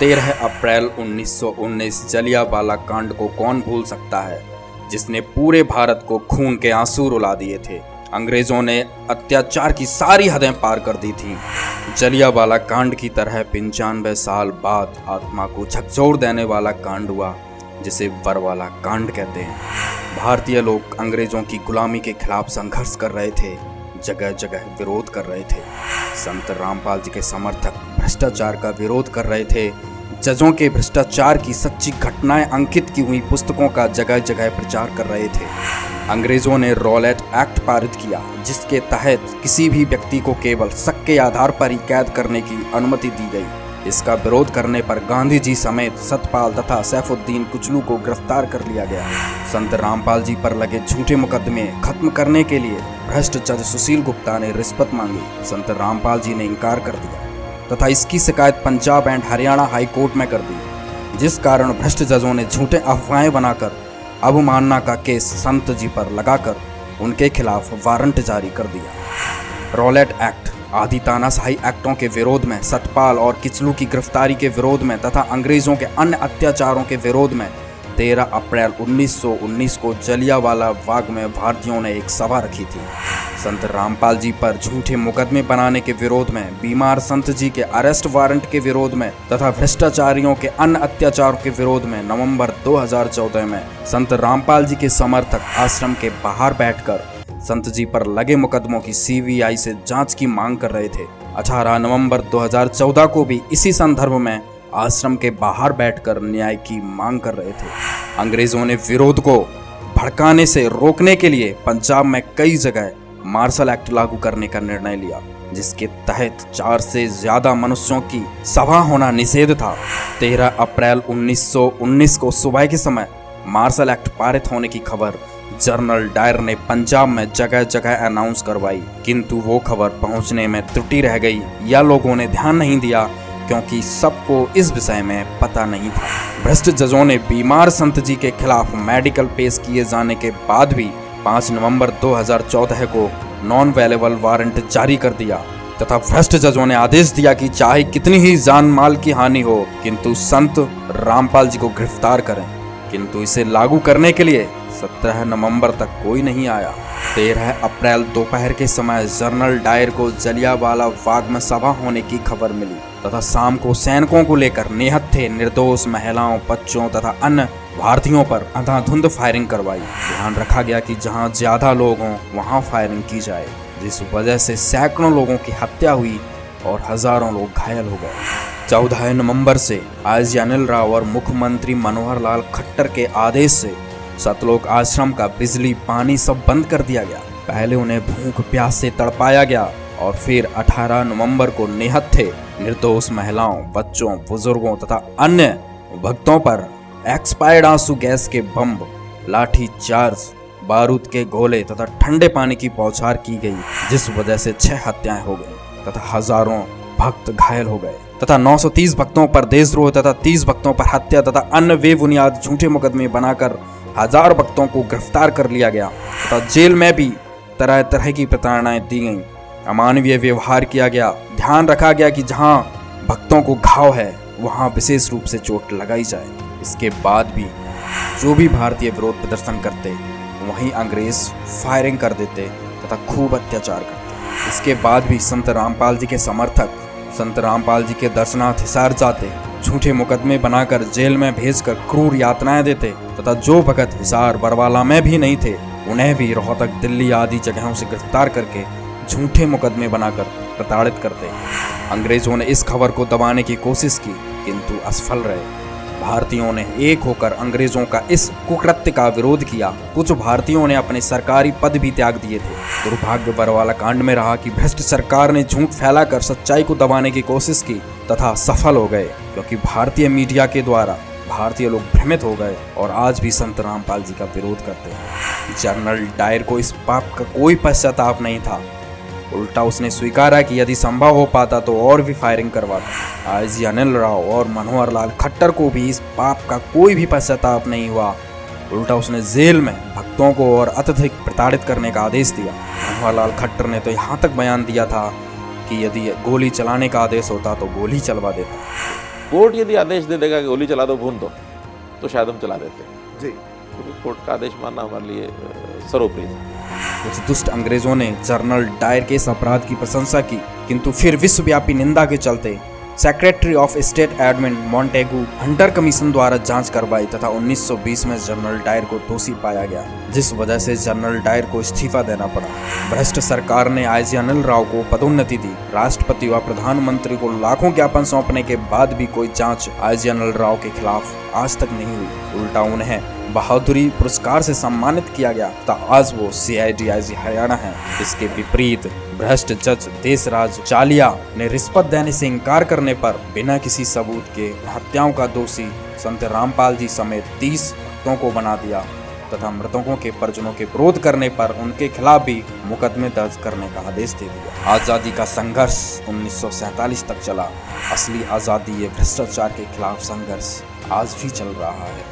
13 अप्रैल 1919 जलियांवाला कांड को कौन भूल सकता है, जिसने पूरे भारत को खून के आंसू रुला दिए थे। अंग्रेजों ने अत्याचार की सारी हदें पार कर दी थीं। जलियांवाला कांड की तरह 95 साल बाद आत्मा को झकझोर देने वाला कांड हुआ, जिसे बरवाला कांड कहते हैं। भारतीय लोग अंग्रेजों की गुलामी के खिलाफ संघर्ष कर रहे थे, जगह जगह विरोध कर रहे थे। संत रामपाल जी के समर्थक भ्रष्टाचार का विरोध कर रहे थे। जजों के भ्रष्टाचार की सच्ची घटनाएं अंकित की हुई पुस्तकों का जगह जगह प्रचार कर रहे थे। अंग्रेजों ने रॉलेट एक्ट पारित किया, जिसके तहत किसी भी व्यक्ति को केवल शक के आधार पर ही कैद करने की अनुमति दी गई। इसका विरोध करने पर गांधी जी समेत सतपाल तथा सैफुद्दीन कुचलू को गिरफ्तार कर लिया गया। संत रामपाल जी पर लगे झूठे मुकदमे खत्म करने के लिए भ्रष्ट जज सुशील गुप्ता ने रिश्वत मांगी। संत रामपाल जी ने इनकार कर दिया तथा इसकी शिकायत Punjab and Haryana high court में कर दी, जिस कारण भ्रष्ट जजों ने झूठे अफवाहें बनाकर अवमानना का केस संत जी पर लगाकर उनके खिलाफ वारंट जारी कर दिया। रॉलेट एक्ट आदि तानाशाही एक्टों के विरोध में, सतपाल और किचलू की गिरफ्तारी के विरोध में तथा अंग्रेजों के अन्य अत्याचारों के विरोध में 13 अप्रैल 1919 को जलियांवाला बाग में भारतीयों ने एक सभा रखी थी। संत रामपाल जी पर झूठे मुकदमे बनाने के विरोध में, बीमार संत जी के अरेस्ट वारंट के विरोध में तथा भ्रष्टाचारियों के अन्य अत्याचारों के विरोध में नवंबर 2014 में संत रामपाल जी के समर्थक आश्रम के बाहर बैठकर संत जी पर लगे मुकदमों की CBI से जांच की मांग कर रहे थे। 18 नवंबर 2014 को भी इसी संदर्भ में आश्रम के बाहर बैठकर न्याय की मांग कर रहे थे। अंग्रेजों ने विरोध को भड़काने से रोकने के लिए पंजाब में कई जगह मार्शल एक्ट लागू करने का निर्णय लिया, जिसके तहत 4 से ज्यादा मनुष्यों की सभा होना निषेध था। 13 अप्रैल 1919 को सुबह के समय मार्शल एक्ट पारित होने की खबर जर्नल डायर ने पंजाब में जगह जगह अनाउंस करवाई, किंतु वो खबर पहुंचने में त्रुटि रह गई या लोगों ने ध्यान नहीं दिया, क्योंकि सबको इस विषय में पता नहीं था। भ्रष्ट जजों ने बीमार संत जी के खिलाफ मेडिकल पेश किए जाने के बाद भी 5 नवंबर 2014 को नॉन अवेलेबल वारंट जारी कर दिया तथा भ्रष्ट जजों ने आदेश दिया कि चाहे कितनी ही जान माल की हानि हो, किंतु संत रामपाल जी को गिरफ्तार करें। किंतु इसे लागू करने के लिए 17 नवंबर तक कोई नहीं आया। 13 अप्रैल दोपहर के समय जर्नल डायर को जलियांवाला बाग में सभा होने की खबर मिली तथा शाम को सैनिकों को लेकर निहत्थे निर्दोष महिलाओं, बच्चों तथा अन्य भारतीयों पर अंधाधुंध फायरिंग करवाई। ध्यान रखा गया कि जहां ज्यादा लोग हों वहां फायरिंग की जाए, जिस वजह से सैकड़ों लोगों की हत्या हुई और हजारों लोग घायल हो गए। 14 नवंबर से IG अनिल राव और मुख्यमंत्री मनोहर लाल खट्टर के आदेश से सतलोक आश्रम का बिजली पानी सब बंद कर दिया गया। पहले उन्हें भूख प्यास से तड़पाया गया और फिर 18 नवंबर को निहत्थे निर्दोष महिलाओं, बच्चों, बुजुर्गों तथा अन्य भक्तों पर एक्सपायर्ड आंसू गैस के बम, लाठी चार्ज, बारूद के गोले तथा ठंडे पानी की बौछार की गई, जिस वजह से 6 हत्याएं हो गई तथा हजारों भक्त घायल हो गए तथा 930 भक्तों पर देशद्रोह तथा 30 भक्तों पर हत्या तथा अन्य बेबुनियाद झूठे मुकदमे बनाकर 1000 भक्तों को गिरफ्तार कर लिया गया तथा जेल में भी तरह तरह की प्रताड़नाएं दी गईं, अमानवीय व्यवहार किया गया। ध्यान रखा गया कि जहां भक्तों को घाव है वहां विशेष रूप से चोट लगाई जाए। इसके बाद भी जो भी भारतीय विरोध प्रदर्शन करते वहीं अंग्रेज फायरिंग कर देते तथा खूब अत्याचार करते। इसके बाद भी संत रामपाल जी के समर्थक संत रामपाल जी के दर्शनार्थ हिसार जाते, झूठे मुकदमे बनाकर जेल में भेजकर क्रूर यातनाएं देते तथा जो भगत हिसार बरवाला में भी नहीं थे उन्हें भी रोहतक, दिल्ली आदि जगहों से गिरफ्तार करके झूठे मुकदमे बनाकर प्रताड़ित करते। अंग्रेजों ने इस खबर को दबाने की कोशिश की, किंतु असफल रहे। भारतीयों ने एक होकर अंग्रेजों का इस कुकृत्य का विरोध किया। कुछ भारतीयों ने अपने सरकारी पद भी त्याग दिए थे। दुर्भाग्य बरवाला कांड में रहा कि भ्रष्ट सरकार ने झूठ फैलाकर सच्चाई को दबाने की कोशिश की तथा सफल हो गए, क्योंकि भारतीय मीडिया के द्वारा भारतीय लोग भ्रमित हो गए और आज भी संत रामपाल जी का विरोध करते हैं। जनरल डायर को इस पाप का कोई पश्चाताप नहीं था, उल्टा उसने स्वीकारा कि यदि संभव हो पाता तो और भी फायरिंग करवाता। IG अनिल राव और मनोहर लाल खट्टर को भी इस पाप का कोई भी पश्चाताप नहीं हुआ, उल्टा उसने जेल में भक्तों को और अत्यधिक प्रताड़ित करने का आदेश दिया। मनोहर लाल खट्टर ने तो यहाँ तक बयान दिया था कि यदि गोली चलाने का आदेश होता तो गोली चलवा देता। कोर्ट यदि आदेश दे देगा कि गोली चला दो, भून दो, तो शायद हम चला देते जी। क्योंकि कोर्ट का आदेश मानना हमारे लिए सर्वोपरि है। कुछ दुष्ट अंग्रेजों ने जनरल डायर के इस अपराध की प्रशंसा की, किंतु फिर विश्वव्यापी निंदा के चलते secretary of state admin Montagu Hunter commission द्वारा जांच करवाई तथा 1920 में जनरल डायर को दोषी पाया गया, जिस वजह से जनरल डायर को इस्तीफा देना पड़ा। भ्रष्ट सरकार ने आईजी अनिल राव को पदोन्नति दी। राष्ट्रपति व प्रधानमंत्री को लाखों ज्ञापन सौंपने के बाद भी कोई जांच आईजी अनिल राव के खिलाफ आज तक नहीं हुई। उल्टा उन्हें बहादुरी पुरस्कार से सम्मानित किया गया तथा आज वो CID IG हरियाणा है। इसके विपरीत भ्रष्ट जज देशराज चालिया ने रिश्वत देने से इनकार करने पर बिना किसी सबूत के हत्याओं का दोषी संत रामपाल जी समेत 30 भक्तों को बना दिया तथा मृतकों के परिजनों के विरोध करने पर उनके खिलाफ भी मुकदमे दर्ज करने का आदेश दे दिया। आजादी का संघर्ष 1947 तक चला। असली आजादी ये भ्रष्टाचार के खिलाफ संघर्ष आज भी चल रहा है।